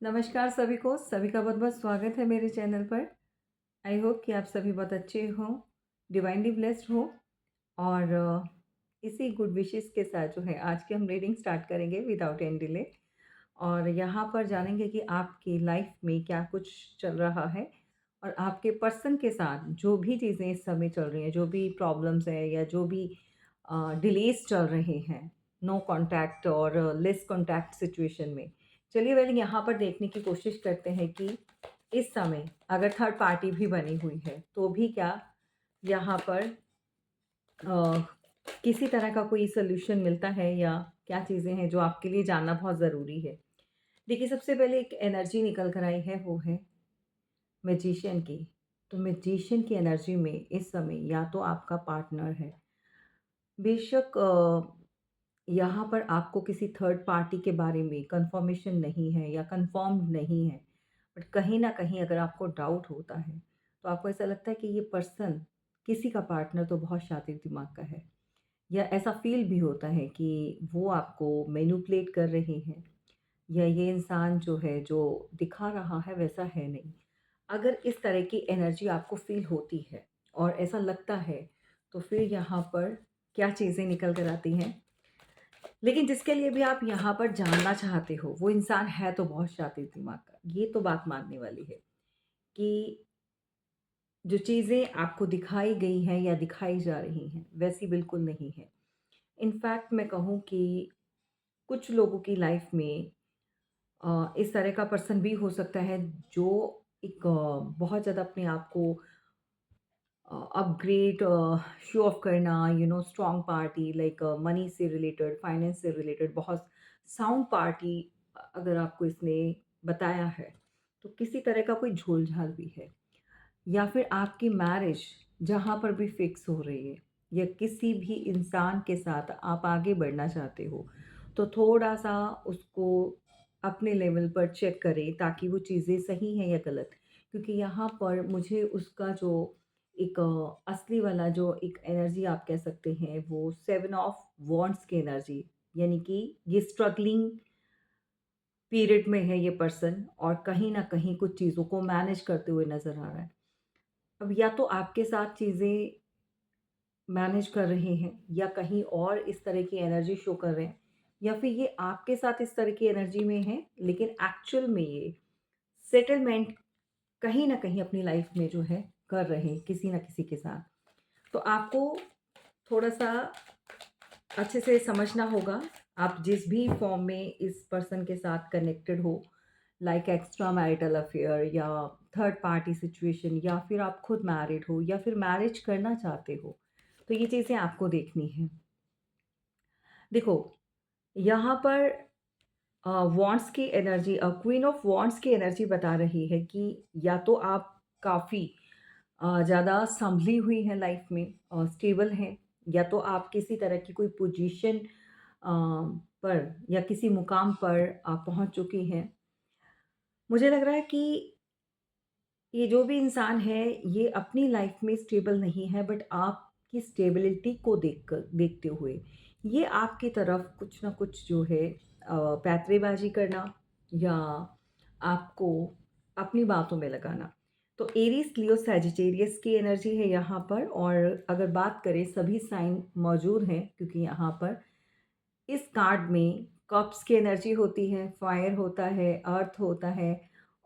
नमस्कार सभी का बहुत-बहुत स्वागत है मेरे चैनल पर। आई होप कि आप सभी बहुत अच्छे हों, डिवाइनली ब्लेस्ड हो और इसी गुड विशेस के साथ जो है आज की हम रीडिंग स्टार्ट करेंगे विदाउट एनी डिले और यहाँ पर जानेंगे कि आपकी लाइफ में क्या कुछ चल रहा है और आपके पर्सन के साथ जो भी चीज़ें इस समय चल रही हैं, जो भी प्रॉब्लम्स हैं या जो भी डिलेज़ चल रहे हैं, नो कॉन्टैक्ट और लेस कॉन्टैक्ट सिचुएशन में। चलिए वेल यहाँ पर देखने की कोशिश करते हैं कि इस समय अगर थर्ड पार्टी भी बनी हुई है, तो भी क्या यहाँ पर अ, किसी तरह का कोई सॉल्यूशन मिलता है या क्या चीज़ें हैं जो आपके लिए जानना बहुत ज़रूरी है। देखिए, सबसे पहले एक एनर्जी निकल कर आई है, वो है मैजिशियन की। तो मैजिशियन की एनर्जी में इस समय या तो आपका पार्टनर है, बेशक यहाँ पर आपको किसी थर्ड पार्टी के बारे में कंफर्मेशन नहीं है या कंफर्म्ड नहीं है, बट कहीं न कहीं अगर आपको डाउट होता है, तो आपको ऐसा लगता है कि ये पर्सन किसी का पार्टनर तो बहुत शातिर दिमाग का है या ऐसा फ़ील भी होता है कि वो आपको मैनिपुलेट कर रहे हैं या ये इंसान जो है, जो दिखा रहा है वैसा है नहीं। अगर इस तरह की एनर्जी आपको फ़ील होती है और ऐसा लगता है, तो फिर यहाँ पर क्या चीज़ें निकल कर आती हैं। लेकिन जिसके लिए भी आप यहाँ पर जानना चाहते हो, वो इंसान है तो बहुत शातिर दिमाग का। ये तो बात मानने वाली है कि जो चीज़ें आपको दिखाई गई हैं या दिखाई जा रही हैं, वैसी बिल्कुल नहीं है। इनफैक्ट मैं कहूँ कि कुछ लोगों की लाइफ़ में इस तरह का पर्सन भी हो सकता है जो एक बहुत ज़्यादा अपने आप को अपग्रेड शो ऑफ करना, स्ट्रॉन्ग पार्टी लाइक मनी से रिलेटेड, फाइनेंस से रिलेटेड बहुत साउंड पार्टी अगर आपको इसने बताया है, तो किसी तरह का कोई झोल-झाल भी है। या फिर आपकी मैरिज जहाँ पर भी फिक्स हो रही है या किसी भी इंसान के साथ आप आगे बढ़ना चाहते हो, तो थोड़ा-सा उसको अपने लेवल पर चेक करें ताकि वो चीज़ें सही हैं या गलत। क्योंकि यहाँ पर मुझे उसका जो एक असली वाला जो एक एनर्जी आप कह सकते हैं, वो 7 ऑफ वॉन्ड्स की एनर्जी, यानी कि ये स्ट्रगलिंग पीरियड में है ये पर्सन और कहीं न कहीं कुछ चीज़ों को मैनेज करते हुए नज़र आ रहा है। अब या तो आपके साथ चीज़ें मैनेज कर रहे हैं या कहीं और इस तरह की एनर्जी शो कर रहे हैं या फिर ये आपके साथ इस तरह की एनर्जी में है, लेकिन एक्चुअल में ये सेटलमेंट कहीं न कहीं अपनी लाइफ में जो है कर रहे हैं किसी न किसी के साथ। तो आपको थोड़ा-सा अच्छे से समझना होगा, आप जिस भी फ़ॉर्म में इस पर्सन के साथ कनेक्टेड हो, लाइक एक्स्ट्रा मैरिटल अफेयर या थर्ड पार्टी सिचुएशन या फिर आप खुद मैरिड हो या फिर मैरिज करना चाहते हो, तो ये चीज़ें आपको देखनी हैं। देखो, यहाँ पर वॉन्ड्स की एनर्जी क्वीन ऑफ वॉन्ड्स की एनर्जी बता रही है कि या तो आप काफ़ी ज़्यादा सँभली हुई हैं लाइफ में स्टेबल हैं या तो आप किसी तरह की कोई पोजीशन पर या किसी मुकाम पर आप पहुँच चुकी हैं। मुझे लग रहा है कि ये जो भी इंसान है, ये अपनी लाइफ में स्टेबल नहीं है, बट आपकी स्टेबिलिटी को देखते हुए ये आपकी तरफ कुछ ना कुछ जो है पैंतरेबाज़ी करना या आपको अपनी बातों में लगाना। तो एरीज़, लियो, सैजिटेरियस की एनर्जी है यहाँ पर और अगर बात करें सभी साइन मौजूद हैं क्योंकि यहाँ पर इस कार्ड में कप्स की एनर्जी होती है, फायर होता है, अर्थ होता है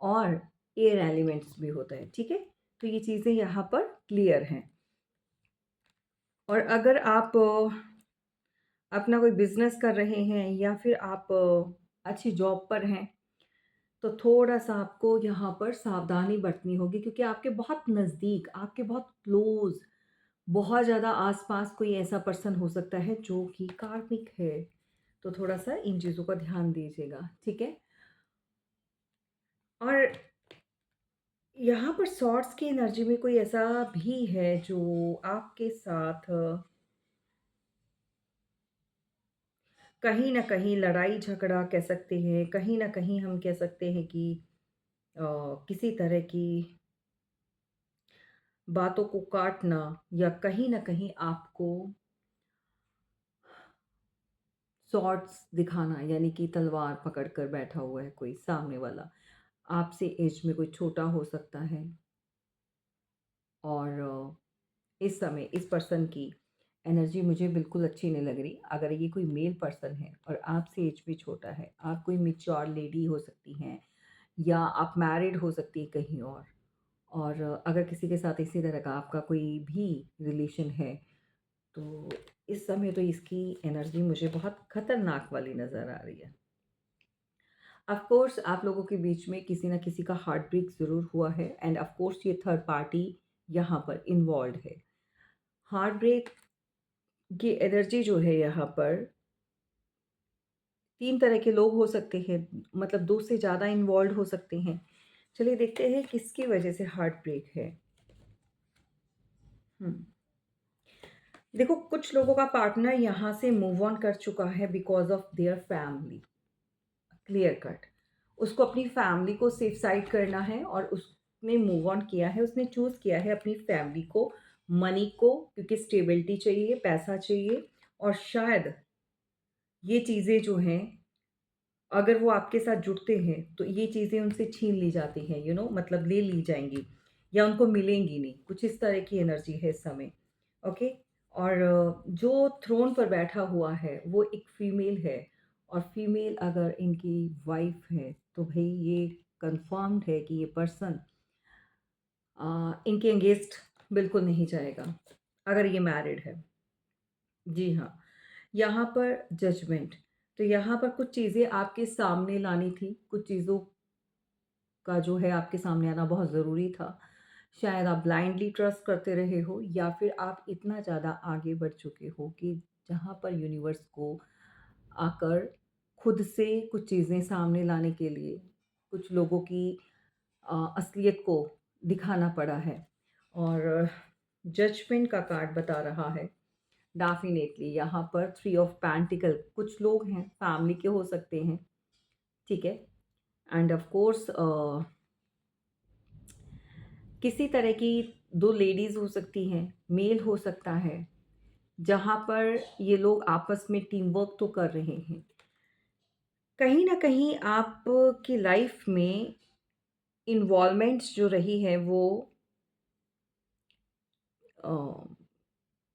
और एयर एलिमेंट्स भी होता है, ठीक है? तो ये चीज़ें यहाँ पर क्लियर हैं। और अगर आप अपना कोई बिज़नेस कर रहे हैं या फिर आप अच्छी जॉब पर हैं, तो थोड़ा-सा आपको यहाँ पर सावधानी बरतनी होगी क्योंकि आपके बहुत नज़दीक, आपके बहुत क्लोज़, बहुत ज़्यादा आस-पास कोई ऐसा पर्सन हो सकता है जो कि कार्मिक है। तो थोड़ा-सा इन चीज़ों का ध्यान दीजिएगा, ठीक है? और यहाँ पर सॉर्ड्स की एनर्जी में कोई ऐसा भी है जो आपके साथ कहीं न कहीं लड़ाई झगड़ा कह सकते हैं, कहीं न कहीं हम कह सकते हैं कि अ, किसी तरह की बातों को काटना या कहीं न कहीं आपको सॉर्ड्स दिखाना, यानी कि तलवार पकड़ कर बैठा हुआ है कोई सामने वाला। आपसे एज में कोई छोटा हो सकता है और इस समय इस पर्सन की एनर्जी मुझे बिल्कुल अच्छी नहीं लग रही। अगर ये कोई मेल पर्सन है और आपसे एज में छोटा है, आप कोई मैच्योर लेडी हो सकती हैं या आप मैरिड हो सकती हैं कहीं और अगर किसी के साथ इसी तरह का आपका कोई भी रिलेशन है, तो इस समय तो इसकी एनर्जी मुझे बहुत खतरनाक वाली नज़र आ रही है। ऑफ कोर्स आप लोगों के बीच में किसी न किसी का हार्ट ब्रेक ज़रूर हुआ है एंड ऑफ कोर्स ये थर्ड पार्टी यहाँ पर इन्वॉल्व्ड है। हार्ट ब्रेक की एनर्जी जो है यहाँ पर 3 तरह के लोग हो सकते हैं, मतलब 2 से ज़्यादा इन्वॉल्व्ड हो सकते हैं। चलिए देखते हैं किसकी वजह से हार्ट ब्रेक है। हुँ। देखो, कुछ लोगों का पार्टनर यहाँ से मूव ऑन कर चुका है because of their family, clear cut. उसको अपनी फैमिली को सेफ साइड करना है और उसने मूव ऑन किया है, उसने चूज़ किया है अपनी फैमिली को, मनी को, क्योंकि स्टेबिलिटी चाहिए, पैसा चाहिए और शायद ये चीज़ें जो हैं, अगर वो आपके साथ जुड़ते हैं, तो ये चीज़ें उनसे छीन ली जाती हैं, मतलब ले ली जाएँगी या उनको मिलेंगी नहीं। कुछ इस तरह की एनर्जी है इस समय, ओके? और जो थ्रोन पर बैठा हुआ है, वो एक फीमेल है और फीमेल अगर इनकी वाइफ़ है, तो भई ये कन्फर्म्ड है कि ये पर्सन इनके अगेंस्ट बिल्कुल नहीं जाएगा, अगर ये मैरिड है। जी हाँ। यहाँ पर जजमेंट, तो यहाँ पर कुछ चीज़ें आपके सामने लानी थी, कुछ चीज़ों का जो है आपके सामने आना बहुत ज़रूरी था। शायद आप ब्लाइंडली ट्रस्ट करते रहे हो या फिर आप इतना ज़्यादा आगे बढ़ चुके हो कि जहाँ पर यूनिवर्स को आकर खुद से कुछ चीज़ें सामने लाने के लिए कुछ लोगों की असलियत को दिखाना पड़ा है। और जजमेंट का कार्ड बता रहा है डेफ़िनेटली यहाँ पर 3 ऑफ पेंटिकल, कुछ लोग हैं फैमिली के हो सकते हैं, ठीक है? एंड ऑफ कोर्स किसी तरह की 2 लेडीज़ हो सकती हैं, मेल हो सकता है, जहाँ पर ये लोग आपस में टीम वर्क तो कर रहे हैं। कहीं न कहीं आपकी लाइफ़ में इन्वॉल्वमेंट्स जो रही है वो अ,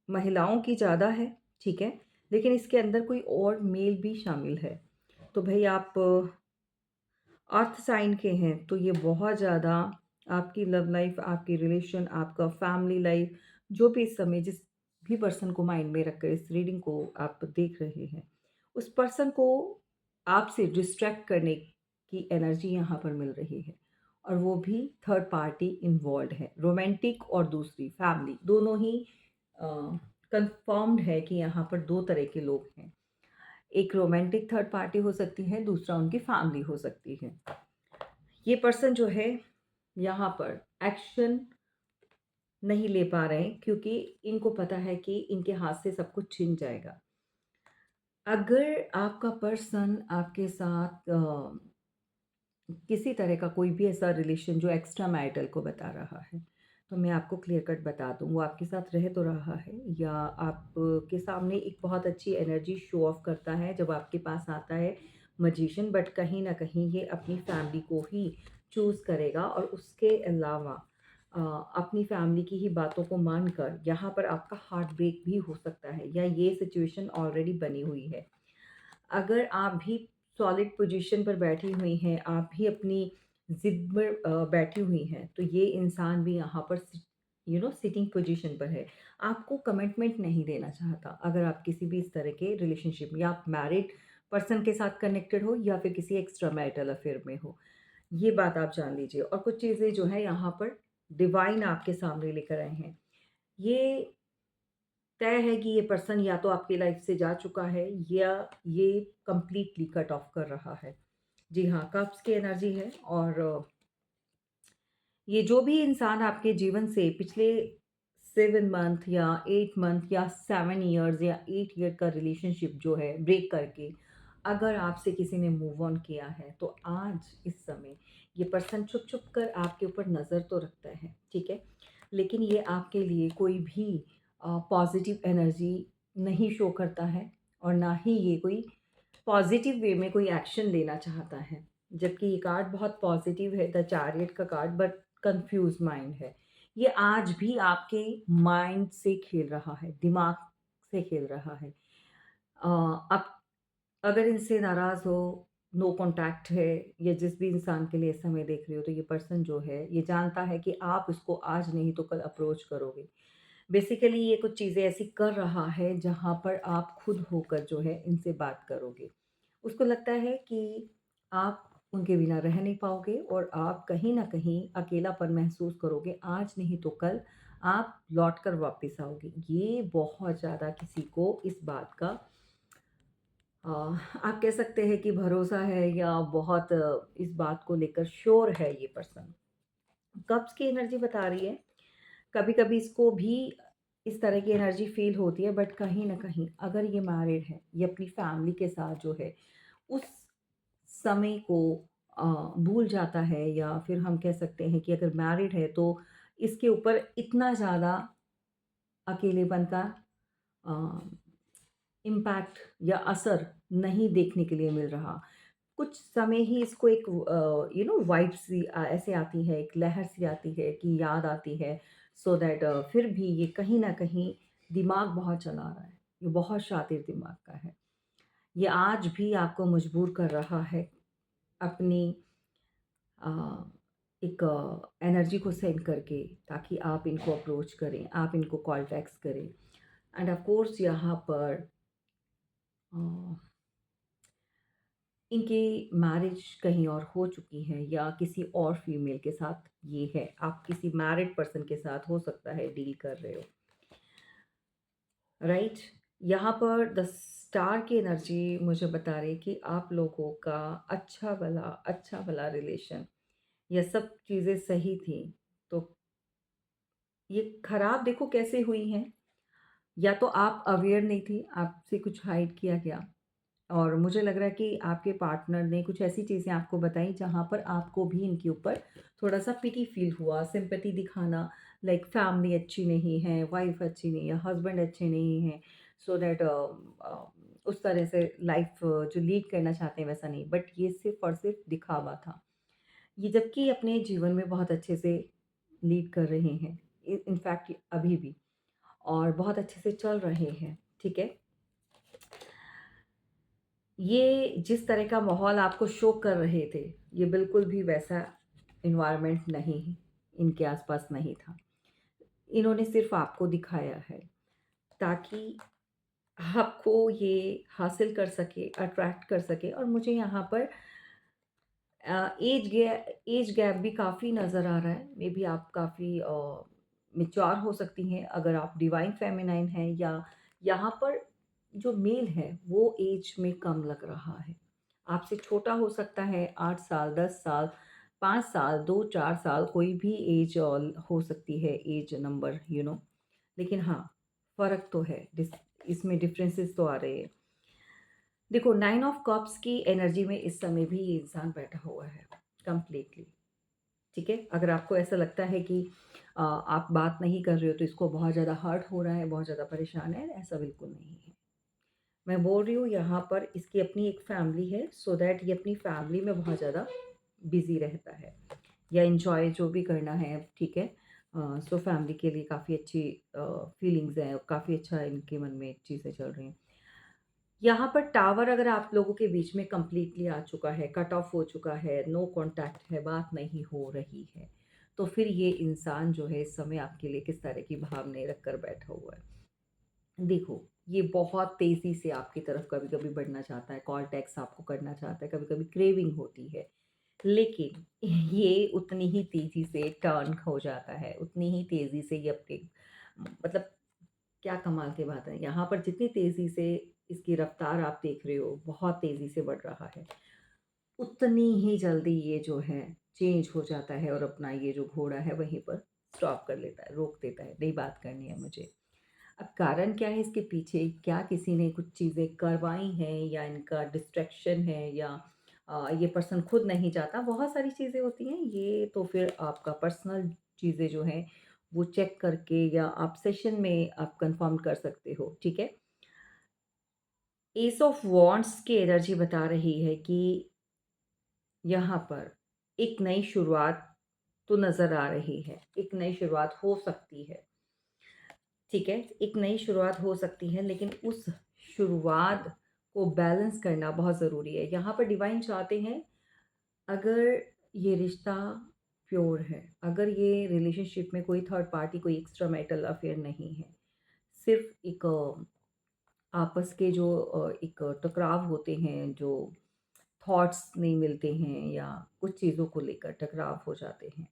महिलाओं की ज़्यादा है, ठीक है? लेकिन इसके अंदर कोई और मेल भी शामिल है। तो भई आप अर्थ साइन के हैं, तो ये बहुत ज़्यादा आपकी लव लाइफ़, आपकी रिलेशन, आपका फैमिली लाइफ़, जो भी इस समय जिस भी पर्सन को माइंड में रखकर इस रीडिंग को आप देख रहे हैं, उस पर्सन को आपसे डिस्ट्रैक्ट करने की एनर्जी यहाँ पर मिल रही है और वो भी थर्ड पार्टी इन्वॉल्व्ड है। रोमांटिक और दूसरी फैमिली, दोनों ही अ, कन्फर्म्ड है कि यहाँ पर 2 तरह के लोग हैं। एक रोमांटिक थर्ड पार्टी हो सकती है, दूसरा उनकी फैमिली हो सकती है। ये पर्सन जो है यहाँ पर एक्शन नहीं ले पा रहे हैं क्योंकि इनको पता है कि इनके हाथ से सब कुछ छिन जाएगा। अगर आपका पर्सन आपके साथ किसी तरह का कोई भी ऐसा रिलेशन जो एक्स्ट्रा मैरिटल को बता रहा है, तो मैं आपको क्लियर कट बता दूँ, वो आपके साथ रह तो रहा है या आपके सामने एक बहुत अच्छी एनर्जी शो ऑफ करता है जब आपके पास आता है मैजिशियन, बट कहीं न कहीं ये अपनी फैमिली को ही चूज़ करेगा और उसके अलावा अ, अपनी फैमिली की ही बातों को मानकर यहाँ पर आपका हार्ट ब्रेक भी हो सकता है या ये सिचुएशन ऑलरेडी बनी हुई है। अगर आप भी सॉलिड पोजीशन पर बैठी हुई हैं, आप भी अपनी ज़िद में बैठी हुई हैं, तो ये इंसान भी यहाँ पर सिटिंग पोजीशन पर है। आपको कमिटमेंट नहीं देना चाहता। अगर आप किसी भी इस तरह के रिलेशनशिप में या आप मैरिड पर्सन के साथ कनेक्टेड हो या फिर किसी एक्स्ट्रा मैरिटल अफेयर में हो, ये बात आप जान लीजिए। और कुछ चीज़ें जो हैं यहाँ पर डिवाइन आपके सामने लेकर आए हैं। ये तय है कि ये पर्सन या तो आपकी लाइफ से जा चुका है या ये कंप्लीटली कट ऑफ कर रहा है। जी हाँ, कप्स की एनर्जी है और ये जो भी इंसान आपके जीवन से पिछले 7 मंथ या 8 मंथ या 7 इयर्स या 8 ईयर का रिलेशनशिप जो है ब्रेक करके अगर आपसे किसी ने मूव ऑन किया है, तो आज इस समय ये पर्सन छुप-छुप कर आपके ऊपर नज़र तो रखता है, ठीक है? लेकिन ये आपके लिए कोई भी पॉज़िटिव एनर्जी नहीं शो करता है और ना ही ये कोई पॉज़िटिव वे में कोई एक्शन लेना चाहता है। जबकि ये कार्ड बहुत पॉज़िटिव है, द चैरियट का कार्ड, बट कन्फ्यूज़ माइंड है। ये आज भी आपके माइंड से खेल रहा है, दिमाग से खेल रहा है। आप अगर इनसे नाराज़ हो, नो कॉन्टैक्ट है, या जिस भी इंसान के लिए इस समय देख रहे हो, तो ये पर्सन जो है, ये जानता है कि आप इसको आज नहीं तो कल अप्रोच करोगे। बेसिकली ये कुछ चीज़ें ऐसी कर रहा है जहाँ पर आप खुद होकर जो है इनसे बात करोगे। उसको लगता है कि आप उनके बिना रह नहीं पाओगे और आप कहीं न कहीं अकेलापन महसूस करोगे, आज नहीं तो कल आप लौट कर वापस आओगे। ये बहुत ज़्यादा किसी को इस बात का अ, आप कह सकते हैं कि भरोसा है, या बहुत इस बात को लेकर श्योर है ये पर्सन। कप्स की एनर्जी बता रही है, कभी-कभी इसको भी इस तरह की एनर्जी फ़ील होती है, बट कहीं न कहीं अगर ये मैरिड है, ये अपनी फैमिली के साथ जो है उस समय को अ, भूल जाता है, या फिर हम कह सकते हैं कि अगर मैरिड है तो इसके ऊपर इतना ज़्यादा अकेलेपन का अ, इम्पैक्ट या असर नहीं देखने के लिए मिल रहा। कुछ समय ही इसको एक वाइब सी ऐसे आती है, एक लहर सी आती है कि याद आती है, सो दैट फिर भी ये कहीं न कहीं दिमाग बहुत चला रहा है। ये बहुत शातिर दिमाग का है। ये आज भी आपको मजबूर कर रहा है अपनी अ, एक एनर्जी को सेंड करके, ताकि आप इनको अप्रोच करें, आप इनको कॉल टेक्स्ट करें। एंड ऑफ कोर्स यहाँ पर अ इनकी मैरिज कहीं और हो चुकी है, या किसी और फीमेल के साथ ये है। आप किसी मैरिड पर्सन के साथ हो सकता है डील कर रहे हो, राइट? यहाँ पर द स्टार की एनर्जी मुझे बता रही है कि आप लोगों का अच्छा भला रिलेशन, ये सब चीज़ें सही थी। तो ये खराब देखो कैसे हुई हैं, या तो आप अवेयर नहीं थी, आपसे कुछ हाइड किया गया, और मुझे लग रहा है कि आपके पार्टनर ने कुछ ऐसी चीज़ें आपको बताई जहाँ पर आपको भी इनके ऊपर थोड़ा-सा पिटी फ़ील हुआ, सिम्पैथी दिखाना, लाइक फैमिली अच्छी नहीं है, वाइफ़ अच्छी नहीं है, हस्बैंड अच्छे नहीं हैं, सो दैट उस तरह से लाइफ़ जो लीड करना चाहते हैं वैसा नहीं। बट ये सिर्फ़ और सिर्फ़ दिखावा था। ये जबकि अपने जीवन में बहुत अच्छे से लीड कर रहे हैं, इनफैक्ट अभी भी, और बहुत अच्छे से चल रहे हैं, ठीक है? ये जिस तरह का माहौल आपको शो कर रहे थे, ये बिल्कुल भी वैसा एनवायरनमेंट नहीं, इनके आसपास नहीं था। इन्होंने सिर्फ़ आपको दिखाया है, ताकि आपको ये हासिल कर सके, अट्रैक्ट कर सके। और मुझे यहाँ पर एज गैप भी काफ़ी नज़र आ रहा है। मेबी आप काफ़ी मैच्योर हो सकती हैं अगर आप डिवाइन फेमिनाइन हैं, या यहाँ पर जो मेल है वो एज में कम लग रहा है। आपसे छोटा हो सकता है 8 साल, 10 साल, 5 साल, 2-4 साल, कोई भी एज हो सकती है, एज नंबर लेकिन हाँ, फ़र्क तो है, इसमें डिफरेंसेस तो आ रहे हैं। देखो, 9 ऑफ कप्स की एनर्जी में इस समय भी ये इंसान बैठा हुआ है, कंप्लीटली, ठीक है? अगर आपको ऐसा लगता है कि आप बात नहीं कर रहे हो तो इसको बहुत ज़्यादा हर्ट हो रहा है, बहुत ज़्यादा परेशान है, ऐसा बिल्कुल नहीं है। मैं बोल रही हूँ यहाँ पर इसकी अपनी एक फैमिली है, सो दैट ये अपनी फैमिली में बहुत ज़्यादा बिज़ी रहता है, या एन्जॉय जो भी करना है, ठीक है? सो फैमिली के लिए काफ़ी अच्छी फीलिंग्स हैं, काफ़ी अच्छा इनके मन में चीज़ें चल रही हैं। यहाँ पर टावर अगर आप लोगों के बीच में कंप्लीटली आ चुका है, कट ऑफ हो चुका है, नो कॉन्टैक्ट है, बात नहीं हो रही है, तो फिर ये इंसान जो है इस समय आपके लिए किस तरह की भावनाएँ रखकर बैठा हुआ है। देखो, ये बहुत तेज़ी से आपकी तरफ कभी-कभी बढ़ना चाहता है, कॉल टेक्स्ट आपको करना चाहता है, कभी-कभी क्रेविंग होती है। लेकिन ये उतनी ही तेज़ी से टर्न हो जाता है, उतनी ही तेज़ी से ये अपने मतलब क्या कमाल की बात है, यहाँ पर जितनी तेज़ी से इसकी रफ़्तार आप देख रहे हो, बहुत तेज़ी से बढ़ रहा है, उतनी ही जल्दी ये जो है चेंज हो जाता है, और अपना ये जो घोड़ा है वहीं पर स्टॉप कर लेता है, रोक देता है, नहीं बात करनी है मुझे। अब कारण क्या है इसके पीछे? क्या किसी ने कुछ चीज़ें करवाई हैं, या इनका डिस्ट्रैक्शन है, या ये पर्सन खुद नहीं चाहता? बहुत सारी चीज़ें होती हैं, ये तो फिर आपका पर्सनल चीज़ें जो हैं वो चेक करके, या आप सेशन में आप कन्फर्म कर सकते हो, ठीक है? एस ऑफ वॉन्ड्स की एनर्जी बता रही है कि यहाँ पर एक नई शुरुआत तो नज़र आ रही है, एक नई शुरुआत हो सकती है, ठीक है? एक नई शुरुआत हो सकती है, लेकिन उस शुरुआत को बैलेंस करना बहुत ज़रूरी है। यहाँ पर डिवाइन चाहते हैं, अगर ये रिश्ता प्योर है, अगर ये रिलेशनशिप में कोई थर्ड पार्टी, कोई एक्स्ट्रा मैरिटल अफेयर नहीं है, सिर्फ़ एक आपस के जो एक टकराव होते हैं, जो थॉट्स नहीं मिलते हैं या कुछ चीज़ों को लेकर टकराव हो जाते हैं।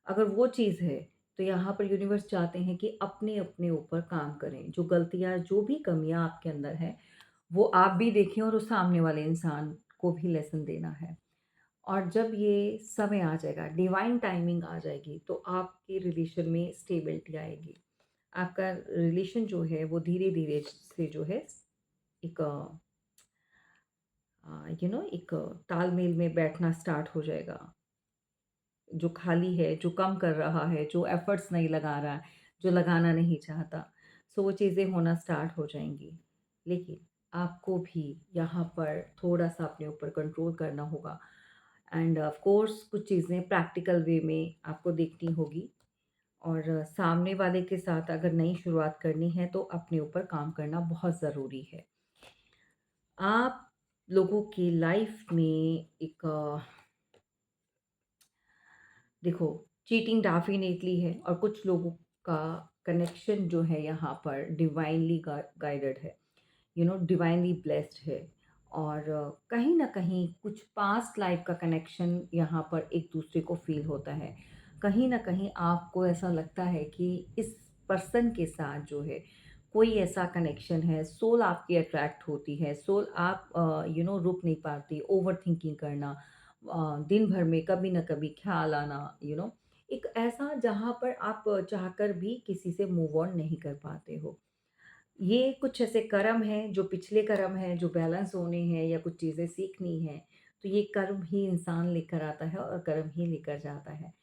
अगर वो चीज़ है, तो यहाँ पर यूनिवर्स चाहते हैं कि अपने-अपने ऊपर काम करें। जो गलतियाँ, जो भी कमियाँ आपके अंदर हैं, वो आप भी देखें और उस सामने वाले इंसान को भी लेसन देना है। और जब ये समय आ जाएगा, डिवाइन टाइमिंग आ जाएगी, तो आपके रिलेशन में स्टेबिलिटी आएगी। आपका रिलेशन जो है, वो धीरे-धीरे से जो है एक एक तालमेल में बैठना स्टार्ट हो जाएगा। जो खाली है, जो कम कर रहा है, जो एफर्ट्स नहीं लगा रहा है, जो लगाना नहीं चाहता, सो वो चीज़ें होना स्टार्ट हो जाएँगी। लेकिन आपको भी यहाँ पर थोड़ा-सा अपने ऊपर कंट्रोल करना होगा एंड ऑफ कोर्स कुछ चीज़ें प्रैक्टिकल वे में आपको देखनी होगी और सामने वाले के साथ अगर नई शुरुआत करनी है, तो अपने ऊपर काम करना बहुत ज़रूरी है। आप लोगों की लाइफ़ में एक देखो, चीटिंग डेफ़िनेटली है और कुछ लोगों का कनेक्शन जो है यहाँ पर डिवाइनली गाइडेड है, डिवाइनली ब्लेस्ड है और कहीं न कहीं कुछ पास्ट लाइफ़ का कनेक्शन यहाँ पर एक-दूसरे को फ़ील होता है। कहीं न कहीं आपको ऐसा लगता है कि इस पर्सन के साथ जो है, कोई ऐसा कनेक्शन है, सोल आपकी अट्रैक्ट होती है, सोल आप रुक नहीं पाती, ओवरथिंकिंग करना दिन भर में कभी न कभी ख़्याल आना, एक ऐसा जहाँ पर आप चाहकर भी किसी से मूव ऑन नहीं कर पाते हो। ये कुछ ऐसे कर्म हैं, जो पिछले कर्म हैं, जो बैलेंस होने हैं या कुछ चीज़ें सीखनी हैं, तो ये कर्म ही इंसान लेकर आता है और कर्म ही लेकर जाता है।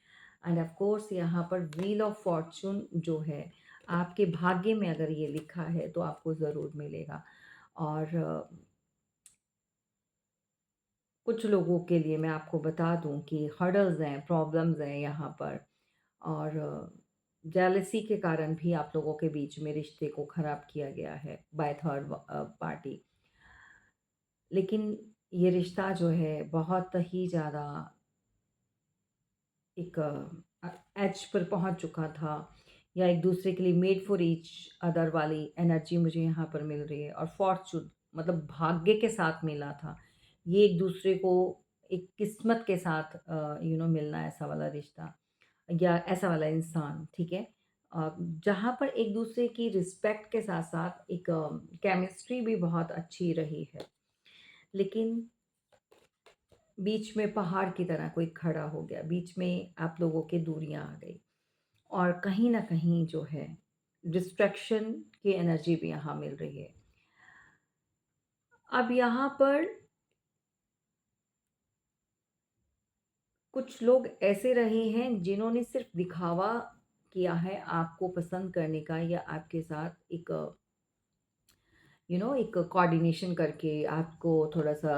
एंड ऑफ़ कोर्स यहाँ पर व्हील ऑफ़ फॉर्च्यून जो है, आपके भाग्य में अगर ये लिखा है, तो आपको ज़रूर मिलेगा और कुछ लोगों के लिए मैं आपको बता दूँ कि हर्डल्स हैं, प्रॉब्लम्स हैं यहाँ पर और जेलसी के कारण भी आप लोगों के बीच में रिश्ते को ख़राब किया गया है बाय थर्ड पार्टी। लेकिन ये रिश्ता जो है बहुत ही ज़्यादा एक एज पर पहुंच चुका था या एक दूसरे के लिए मेड फॉर ईच अदर वाली एनर्जी मुझे यहाँ पर मिल रही है और फॉर्चून मतलब भाग्य के साथ मिला था। ये एक दूसरे को एक किस्मत के साथ मिलना ऐसा वाला रिश्ता या ऐसा वाला इंसान, ठीक है? जहाँ पर एक दूसरे की रिस्पेक्ट के साथ साथ एक केमिस्ट्री भी बहुत अच्छी रही है। लेकिन बीच में पहाड़ की तरह कोई खड़ा हो गया, बीच में आप लोगों की दूरियां आ गई और कहीं न कहीं जो है डिस्ट्रैक्शन की एनर्जी भी यहाँ मिल रही है। अब यहाँ पर कुछ लोग ऐसे रहे हैं जिन्होंने सिर्फ़ दिखावा किया है आपको पसंद करने का या आपके साथ एक एक कोऑर्डिनेशन करके आपको थोड़ा-सा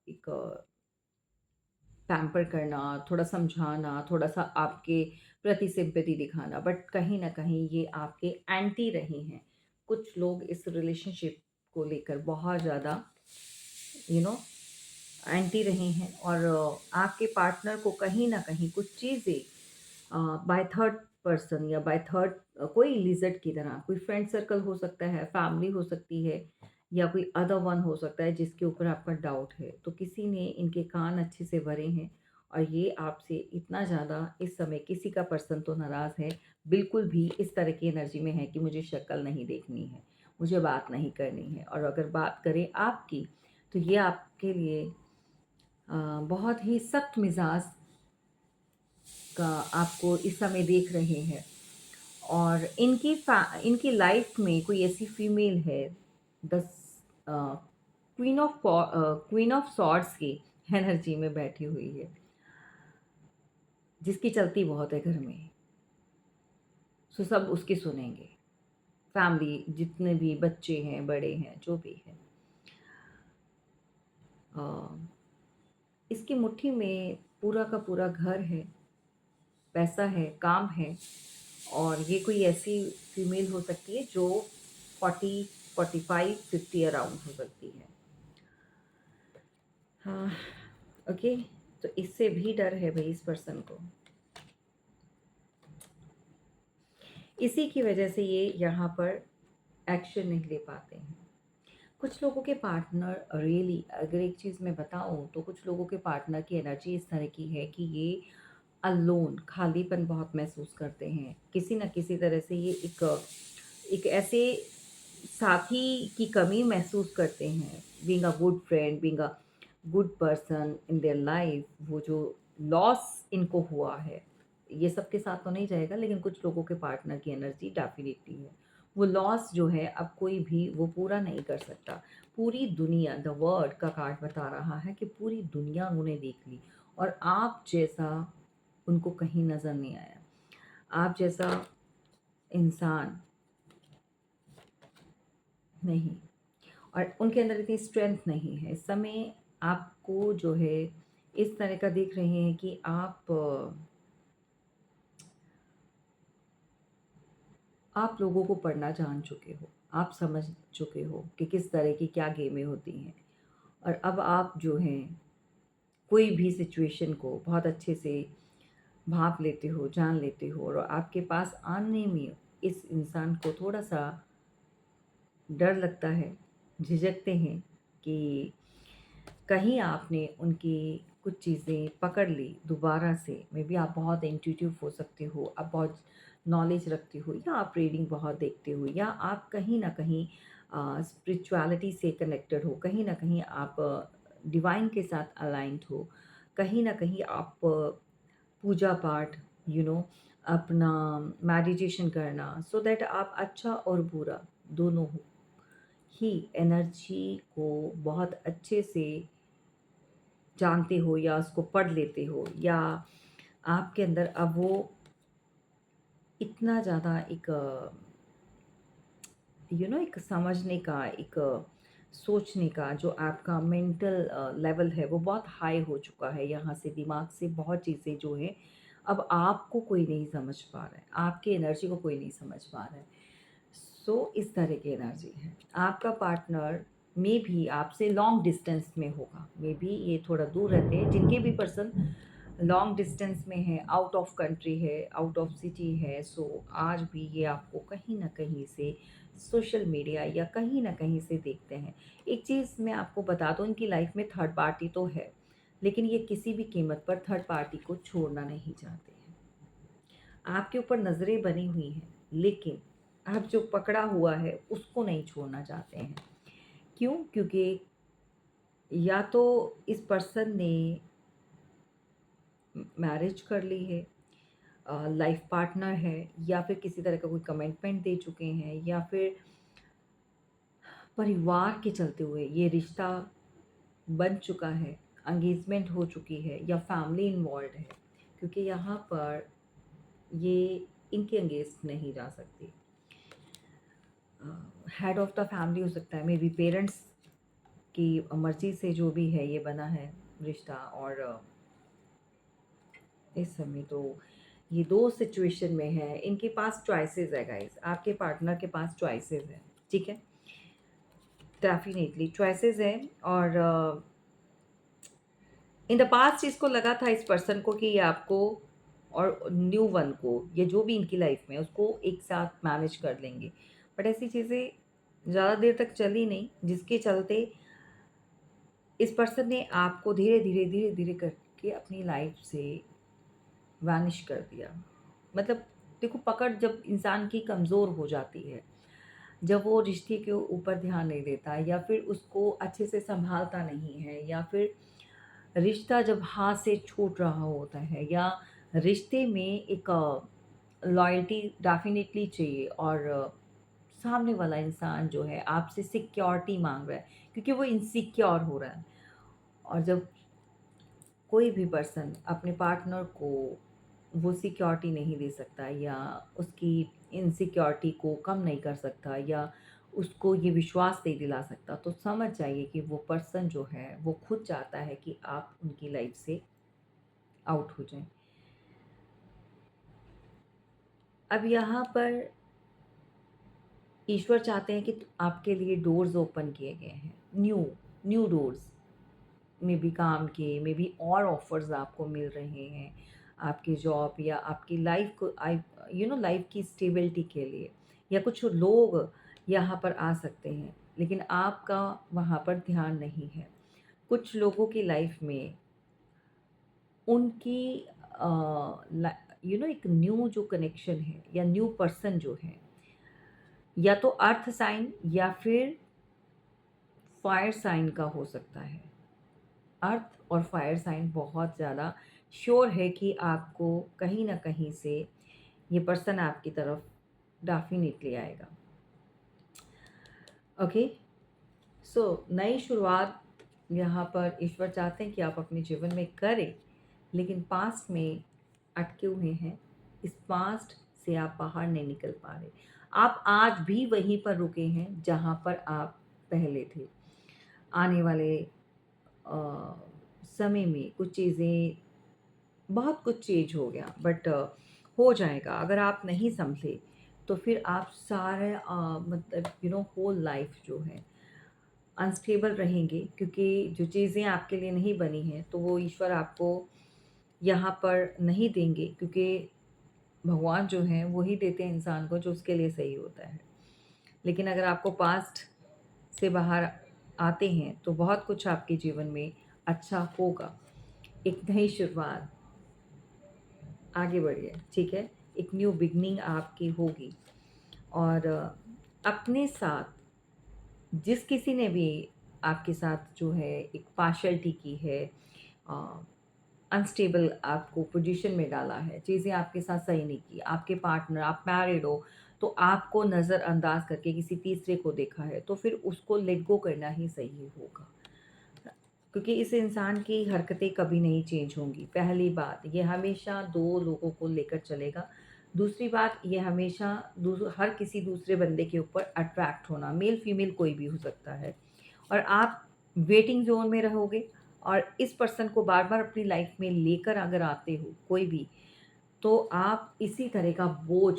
एक पैम्पर करना, थोड़ा समझाना, थोड़ा-सा आपके प्रति सिम्पैथी दिखाना, बट कहीं न कहीं ये आपके एंटी रहे हैं। कुछ लोग इस रिलेशनशिप को लेकर बहुत ज़्यादा यू नो एंटी रहे हैं और आपके पार्टनर को कहीं न कहीं कुछ चीज़ें बाय थर्ड पर्सन या बाय थर्ड कोई लिज़र्ड की तरह कोई फ्रेंड सर्कल हो सकता है, फैमिली हो सकती है या कोई अदर वन हो सकता है जिसके ऊपर आपका डाउट है। तो किसी ने इनके कान अच्छे से भरे हैं और ये आपसे इतना ज़्यादा इस समय किसी का पर्सन तो नाराज़ है, बिल्कुल भी इस तरह की एनर्जी में है कि मुझे शक्ल नहीं देखनी है, मुझे बात नहीं करनी है और अगर बात करें आपकी, तो ये आपके लिए बहुत ही सख्त मिज़ाज का आपको इस समय देख रहे हैं और इनकी लाइफ में कोई ऐसी फीमेल है द क्वीन ऑफ सॉर्ड्स की एनर्जी में बैठी हुई है जिसकी चलती बहुत है घर में, सो सब उसकी सुनेंगे, फैमिली जितने भी बच्चे हैं बड़े हैं जो भी है। अ, इसकी मुट्ठी में पूरा का पूरा घर है, पैसा है, काम है और ये कोई ऐसी फीमेल हो सकती है जो 40, 45, 50 अराउंड हो सकती है। हाँ, ओके, तो इससे भी डर है भई इस पर्सन को। इसी की वजह से ये यहाँ पर एक्शन नहीं ले पाते हैं। कुछ लोगों के पार्टनर रियली, अगर एक चीज़ मैं बताऊँ तो कुछ लोगों के पार्टनर की एनर्जी इस तरह की है कि ये अलोन, खालीपन बहुत महसूस करते हैं। किसी न किसी तरह से ये एक ऐसे साथी की कमी महसूस करते हैं। Being a good friend, being a good person in their life, वो जो लॉस इनको हुआ है, ये सबके साथ तो नहीं जाएगा लेकिन कुछ लोगों के पार्टनर की एनर्जी डेफ़िनिटली है। वो लॉस जो है अब कोई भी वो पूरा नहीं कर सकता। पूरी दुनिया, द वर्ल्ड का कार्ड बता रहा है कि पूरी दुनिया उन्होंने देख ली और आप जैसा उनको कहीं नज़र नहीं आया। आप जैसा इंसान नहीं, और उनके अंदर इतनी स्ट्रेंथ नहीं है। इस समय आपको जो है इस तरह का दिख रहे हैं कि आप लोगों को पढ़ना जान चुके हो। आप समझ चुके हो कि किस तरह की क्या गेमें होती हैं और अब आप जो हैं कोई भी सिचुएशन को बहुत अच्छे से भाँप लेते हो, जान लेते हो और आपके पास आने में इस इंसान को थोड़ा-सा डर लगता है, झिझकते हैं कि कहीं आपने उनकी कुछ चीज़ें पकड़ ली दोबारा से। मे बी आप बहुत इंट्यूटिव हो सकते हो, आप बहुत नॉलेज रखते हो या आप रीडिंग बहुत देखते हो या आप कहीं न कहीं स्पिरिचुअलिटी से कनेक्टेड हो, कहीं न कहीं आप डिवाइन के साथ अलाइन्ड हो, कहीं न कहीं आप पूजा-पाठ, यू नो अपना मेडिटेशन करना सो दैट आप अच्छा और बुरा दोनों ही एनर्जी को बहुत अच्छे से जानते हो या उसको पढ़ लेते हो या आपके अंदर अब वो इतना ज़्यादा एक एक समझने का, एक सोचने का जो आपका मेंटल लेवल है वो बहुत हाई हो चुका है। यहाँ से दिमाग से बहुत चीज़ें जो हैं अब आपको कोई नहीं समझ पा रहा है, आपकी एनर्जी को कोई नहीं समझ पा रहा है। सो इस तरह की एनर्जी है। आपका पार्टनर मे बी आपसे लॉन्ग डिस्टेंस में होगा, मे बी ये थोड़ा दूर रहते हैं। जिनके भी पर्सन लॉन्ग डिस्टेंस में है, आउट ऑफ कंट्री है, आउट ऑफ सिटी है, सो आज भी ये आपको कहीं न कहीं से सोशल मीडिया या कहीं न कहीं से देखते हैं। एक चीज़ मैं आपको बता दूँ, इनकी लाइफ में थर्ड पार्टी तो है, लेकिन ये किसी भी कीमत पर थर्ड पार्टी को छोड़ना नहीं चाहते हैं। आपके ऊपर नज़रें बनी हुई हैं, लेकिन आप जो पकड़ा हुआ है उसको नहीं छोड़ना चाहते हैं। क्यों? क्योंकि या तो इस पर्सन ने मैरिज कर ली है, लाइफ पार्टनर है या फिर किसी तरह का कोई कमिटमेंट दे चुके हैं या फिर परिवार के चलते हुए ये रिश्ता बन चुका है, एंगेजमेंट हो चुकी है या फैमिली इन्वॉल्व्ड है, क्योंकि यहाँ पर ये इनके अगेंस्ट नहीं जा सकती। हेड ऑफ़ द फैमिली हो सकता है, मे बी पेरेंट्स की मर्ज़ी से जो भी है ये बना है रिश्ता और इस समय तो ये 2 सिचुएशन में है। इनके पास चॉइसेस है गाइज़, आपके पार्टनर के पास चॉइसेस है, ठीक है? डेफ़िनिटली चॉइसेस है और इन द पास्ट इसको लगा था इस पर्सन को कि ये आपको और न्यू वन को, ये जो भी इनकी लाइफ में है उसको एक साथ मैनेज कर लेंगे। बट ऐसी चीज़ें ज़्यादा देर तक चली नहीं, जिसके चलते इस पर्सन ने आपको धीरे-धीरे, धीरे-धीरे करके अपनी लाइफ से वैनिश कर दिया। मतलब देखो, पकड़ जब इंसान की कमज़ोर हो जाती है, जब वो रिश्ते के ऊपर ध्यान नहीं देता या फिर उसको अच्छे से सँभालता नहीं है या फिर रिश्ता जब हाथ से छूट रहा होता है या रिश्ते में एक लॉयल्टी डेफ़िनेटली चाहिए और सामने वाला इंसान जो है आपसे सिक्योरिटी माँग रहा है क्योंकि वो इनसिक्योर हो रहा है। और जब कोई भी पर्सन अपने पार्टनर को वो सिक्योरिटी नहीं दे सकता या उसकी इनसिक्योरिटी को कम नहीं कर सकता या उसको ये विश्वास नहीं दिला सकता, तो समझ जाइए कि वो पर्सन जो है वो खुद चाहता है कि आप उनकी लाइफ से आउट हो जाएं। अब यहाँ पर ईश्वर चाहते हैं कि आपके लिए डोर्स ओपन किए गए हैं, new new doors, may be काम के, मे बी और ऑफर्स आपको मिल रहे हैं आपकी जॉब या आपकी लाइफ को, आई लाइफ की स्टेबिलिटी के लिए, या कुछ लोग यहाँ पर आ सकते हैं, लेकिन आपका वहाँ पर ध्यान नहीं है। कुछ लोगों की लाइफ में उनकी एक न्यू जो कनेक्शन है या न्यू पर्सन जो है, या तो अर्थ साइन या फिर फायर साइन का हो सकता है। अर्थ और फायर साइन बहुत ज़्यादा श्योर है कि आपको कहीं न कहीं से ये पर्सन आपकी तरफ डेफ़िनिटली आएगा। ओके? सो नई शुरुआत यहाँ पर ईश्वर चाहते हैं कि आप अपने जीवन में करें, लेकिन पास्ट में अटके हुए हैं। इस पास्ट से आप बाहर नहीं निकल पा रहे। आप आज भी वहीं पर रुके हैं जहाँ पर आप पहले थे। आने वाले अ, समय में कुछ चीज़ें, बहुत कुछ चेंज हो गया, बट हो जाएगा। अगर आप नहीं संभले तो फिर आप सारे मतलब होल लाइफ जो है अनस्टेबल रहेंगे, क्योंकि जो चीज़ें आपके लिए नहीं बनी हैं तो वो ईश्वर आपको यहाँ पर नहीं देंगे, क्योंकि भगवान जो हैं वो ही देते हैं इंसान को जो उसके लिए सही होता है। लेकिन अगर आपको पास्ट से बाहर आते हैं तो बहुत कुछ आपके जीवन में अच्छा होगा। एक नई शुरुआत, आगे बढ़िए, ठीक है? एक न्यू बिगिनिंग आपकी होगी। और अपने साथ जिस किसी ने भी आपके साथ जो है एक पार्शियलिटी की है, अनस्टेबल आपको पोजीशन में डाला है, चीज़ें आपके साथ सही नहीं की, आपके पार्टनर, आप मैरिड हो तो आपको नज़रअंदाज करके किसी तीसरे को देखा है, तो फिर उसको लेट गो करना ही सही होगा, क्योंकि इस इंसान की हरकतें कभी नहीं चेंज होंगी। पहली बात, ये हमेशा 2 लोगों को लेकर चलेगा। दूसरी बात, ये हमेशा हर किसी दूसरे बंदे के ऊपर अट्रैक्ट होना, मेल फीमेल कोई भी हो सकता है, और आप वेटिंग ज़ोन में रहोगे और इस पर्सन को बार-बार अपनी लाइफ में लेकर अगर आते हो कोई भी, तो आप इसी तरह का बोझ,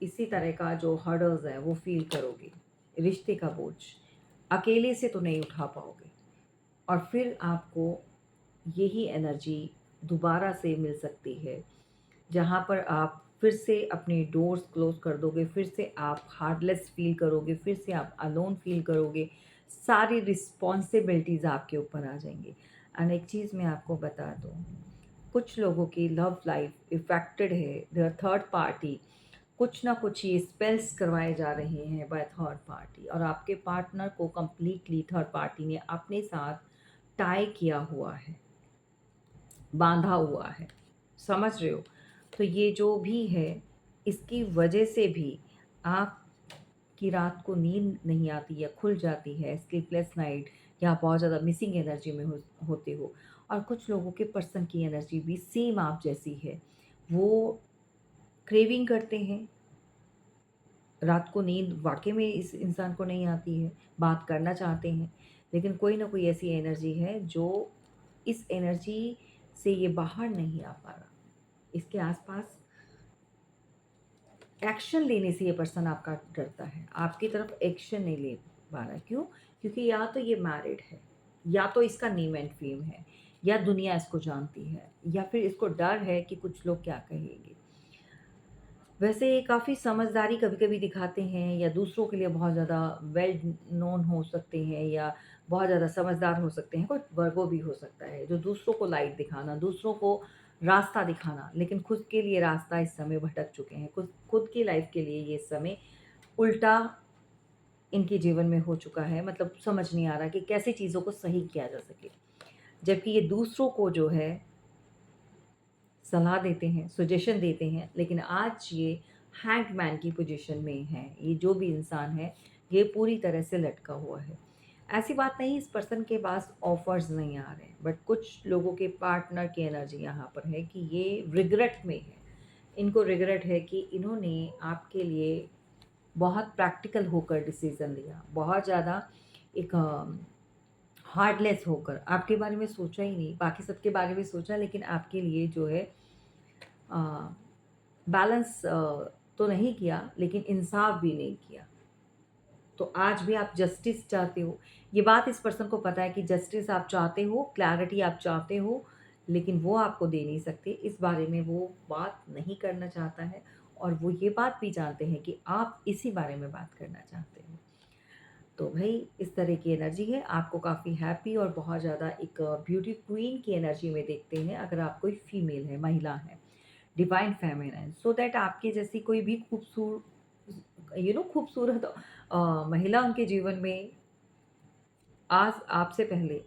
इसी तरह का जो हर्डल्स है वो फ़ील करोगे, रिश्ते का बोझ। अकेले से तो नहीं उठा पाओगे। और फिर आपको यही एनर्जी दोबारा से मिल सकती है, जहाँ पर आप फिर से अपने डोर्स क्लोज़ कर दोगे, फिर से आप हार्टलेस फ़ील करोगे, फिर से आप अलोन फ़ील करोगे, सारी रिस्पॉन्सिबिलिटीज़ आपके ऊपर आ जाएँगी। एंड एक चीज़ मैं आपको बता दूँ, कुछ लोगों की लव लाइफ़ इफ़ेक्टेड है, देयर थर्ड पार्टी, कुछ ना कुछ ये स्पेल्स करवाए जा रहे हैं बाय थर्ड पार्टी, और आपके पार्टनर को कंप्लीटली थर्ड पार्टी ने अपने साथ टाई किया हुआ है, बांधा हुआ है, समझ रहे हो? तो ये जो भी है, इसकी वजह से भी आपकी रात को नींद नहीं आती या खुल जाती है, स्लीपलेस नाइट, या आप बहुत ज़्यादा मिसिंग एनर्जी में होते हो। और कुछ लोगों के पर्सन की एनर्जी भी सेम आप जैसी है, वो क्रेविंग करते हैं, रात को नींद वाक़ई में इस इंसान को नहीं आती है, बात करना चाहते हैं, लेकिन कोई ना कोई ऐसी एनर्जी है जो इस एनर्जी से ये बाहर नहीं आ पा रहा। इसके आस-पास एक्शन लेने से ये पर्सन आपका डरता है, आपकी तरफ एक्शन नहीं ले पा रहा है। क्यों? क्योंकि या तो ये मैरिड है, या तो इसका नेम एंड फेम है, या दुनिया इसको जानती है, या फिर इसको डर है कि कुछ लोग क्या कहेंगे। वैसे ये काफ़ी समझदारी कभी-कभी दिखाते हैं, या दूसरों के लिए बहुत ज़्यादा वेल नोन हो सकते हैं, या बहुत ज़्यादा समझदार हो सकते हैं, कोई वर्गो भी हो सकता है, जो दूसरों को लाइट दिखाना, दूसरों को रास्ता दिखाना, लेकिन खुद के लिए रास्ता इस समय भटक चुके हैं। खुद खुद की लाइफ़ के लिए ये समय उल्टा इनके जीवन में हो चुका है, मतलब समझ नहीं आ रहा कि कैसे चीज़ों को सही किया जा सके। जबकि ये दूसरों को जो है सलाह देते हैं, सजेशन देते हैं, लेकिन आज ये हैंगमैन की पोजीशन में हैं। ये जो भी इंसान है, ये पूरी तरह से लटका हुआ है। ऐसी बात नहीं इस पर्सन के पास ऑफ़र्स नहीं आ रहे हैं, बट कुछ लोगों के पार्टनर की एनर्जी यहाँ पर है कि ये रिग्रेट में है। इनको रिग्रेट है कि इन्होंने आपके लिए बहुत प्रैक्टिकल होकर डिसीज़न लिया, बहुत ज़्यादा एक हार्टलेस होकर आपके बारे में सोचा ही नहीं, बाकी सबके बारे में सोचा लेकिन आपके लिए जो है अ, बैलेंस तो नहीं किया लेकिन इंसाफ भी नहीं किया। तो आज भी आप जस्टिस चाहते हो। ये बात इस पर्सन को पता है कि जस्टिस आप चाहते हो, क्लैरिटी आप चाहते हो, लेकिन वो आपको दे नहीं सकते। इस बारे में वो बात नहीं करना चाहता है और वो ये बात भी जानते हैं कि आप इसी बारे में बात करना चाहते हो। तो भई इस तरह की एनर्जी है, आपको काफ़ी हैप्पी और बहुत ज़्यादा एक ब्यूटी क्वीन की एनर्जी में देखते हैं अगर आप कोई फीमेल है, महिला है, डिवाइन फेमिनिन सो दैट आपके जैसी कोई भी खूबसूरत महिला उनके जीवन में आज आपसे पहले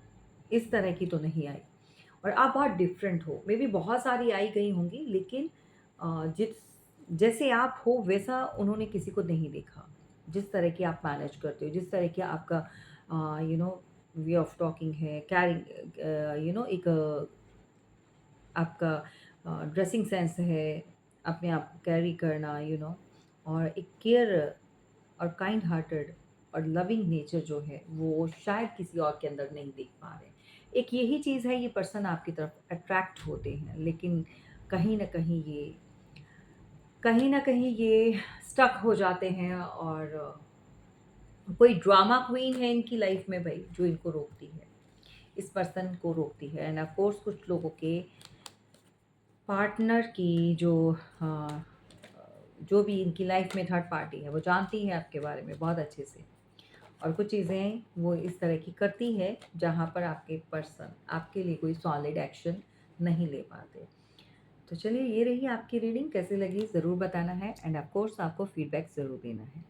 इस तरह की तो नहीं आई और आप बहुत डिफरेंट हो। मे बी बहुत सारी आई गई होंगी लेकिन जिस जैसे आप हो वैसा उन्होंने किसी को नहीं देखा। जिस तरह की आप मैनेज करते हो, जिस तरह की आपका वे ऑफ टॉकिंग है, कैरिंग एक आपका ड्रेसिंग सेंस है, अपने आप को कैरी करना और एक केयर और काइंड हार्टेड और लविंग नेचर जो है वो शायद किसी और के अंदर नहीं देख पा रहे। एक यही चीज़ है ये पर्सन आपकी तरफ अट्रैक्ट होते हैं लेकिन कहीं न कहीं ये स्टक हो जाते हैं और कोई ड्रामा क्वीन है इनकी लाइफ में भई जो इनको रोकती है, इस पर्सन को रोकती है एंड ऑफ कोर्स कुछ लोगों के पार्टनर की जो भी इनकी लाइफ में थर्ड पार्टी है वो जानती है आपके बारे में बहुत अच्छे से और कुछ चीज़ें वो इस तरह की करती है जहाँ पर आपके पर्सन आपके लिए कोई सॉलिड एक्शन नहीं ले पाते। तो चलिए ये रही आपकी रीडिंग कैसी लगी ज़रूर बताना है एंड ऑफ कोर्स आपको फीडबैक ज़रूर देना है।